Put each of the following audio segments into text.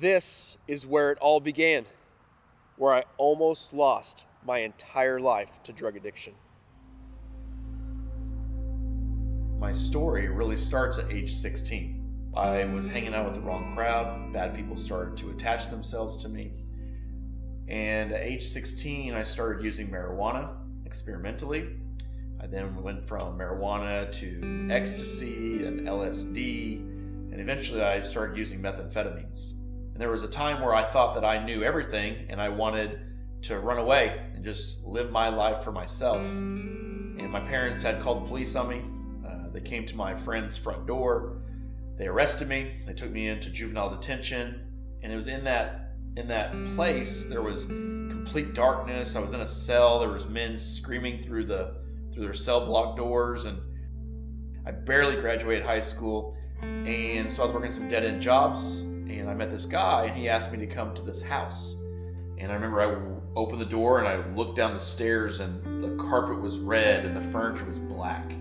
This is where it all began, where I almost lost my entire life to drug addiction. My story really starts at age 16. I was hanging out with the wrong crowd. Bad people started to attach themselves to me. And at age 16, I started using marijuana experimentally. I then went from marijuana to ecstasy and LSD, and eventually I started using methamphetamines. And there was a time where I thought that I knew everything and I wanted to run away and just live my life for myself. And my parents had called the police on me. They came to my friend's front door. They arrested me. They took me into juvenile detention. And it was in that place, there was complete darkness. I was in a cell. There was men screaming through their cell block doors. And I barely graduated high school. And so I was working some dead-end jobs. And I met this guy, and he asked me to come to this house. And I remember I opened the door, and I looked down the stairs, and the carpet was red, and the furniture was black.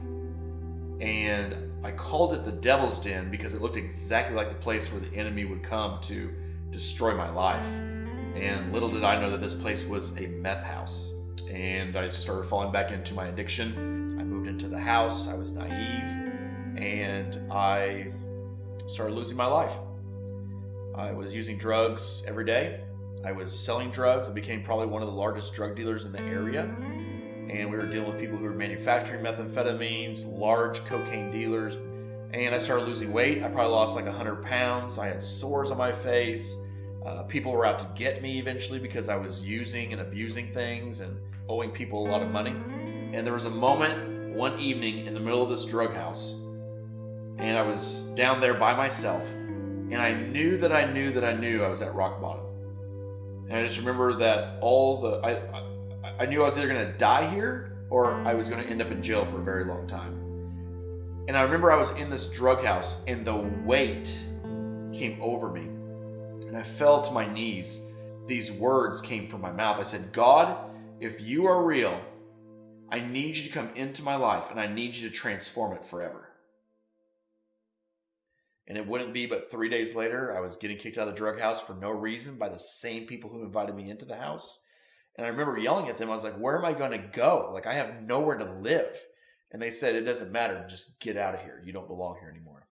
And I called it the Devil's Den because it looked exactly like the place where the enemy would come to destroy my life. And little did I know that this place was a meth house. And I started falling back into my addiction. I moved into the house. I was naive, and I started losing my life. I was using drugs every day. I was selling drugs. I became probably one of the largest drug dealers in the area. And we were dealing with people who were manufacturing methamphetamines, large cocaine dealers. And I started losing weight. I probably lost like 100 pounds. I had sores on my face. People were out to get me eventually because I was using and abusing things and owing people a lot of money. And there was a moment one evening in the middle of this drug house, and I was down there by myself. And I knew that I knew I was at rock bottom. And I just remember that I knew I was either going to die here or I was going to end up in jail for a very long time. And I remember I was in this drug house, and the weight came over me. And I fell to my knees. These words came from my mouth. I said, God, if you are real, I need you to come into my life, and I need you to transform it forever. And it wouldn't be but 3 days later, I was getting kicked out of the drug house for no reason by the same people who invited me into the house. And I remember yelling at them. I was like, where am I going to go? Like, I have nowhere to live. And they said, it doesn't matter. Just get out of here. You don't belong here anymore.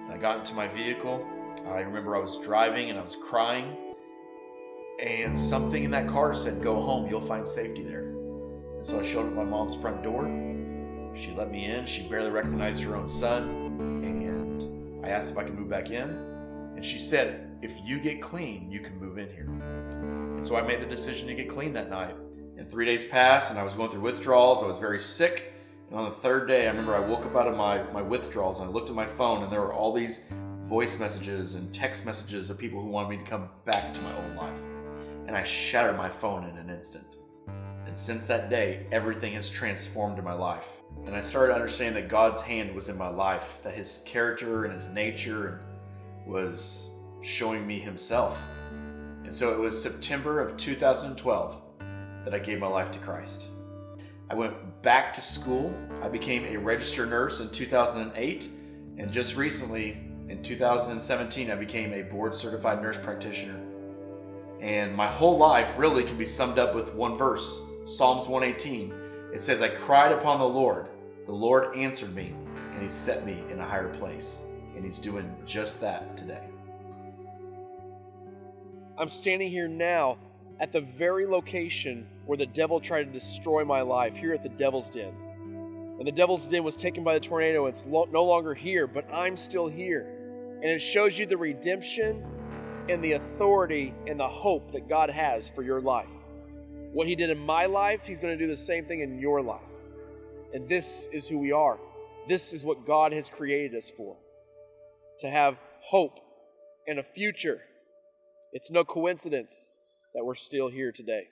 And I got into my vehicle. I remember I was driving and I was crying. And something in that car said, go home. You'll find safety there. And so I showed up at my mom's front door. She let me in. She barely recognized her own son. And I asked if I could move back in. And she said, if you get clean, you can move in here. And so I made the decision to get clean that night. And 3 days passed, and I was going through withdrawals. I was very sick. And on the third day, I remember I woke up out of my withdrawals, and I looked at my phone, and there were all these voice messages and text messages of people who wanted me to come back to my old life. And I shattered my phone in an instant. And since that day, everything has transformed in my life. And I started understanding that God's hand was in my life, that his character and his nature was showing me himself. And so it was September of 2012 that I gave my life to Christ. I went back to school. I became a registered nurse in 2008. And just recently, in 2017, I became a board-certified nurse practitioner. And my whole life really can be summed up with one verse, Psalms 118. It says, I cried upon the Lord answered me, and he set me in a higher place. And he's doing just that today. I'm standing here now at the very location where the devil tried to destroy my life, here at the Devil's Den. And the Devil's Den was taken by the tornado. It's no longer here, but I'm still here. And it shows you the redemption and the authority and the hope that God has for your life. What he did in my life, he's going to do the same thing in your life. And this is who we are. This is what God has created us for. To have hope and a future. It's no coincidence that we're still here today.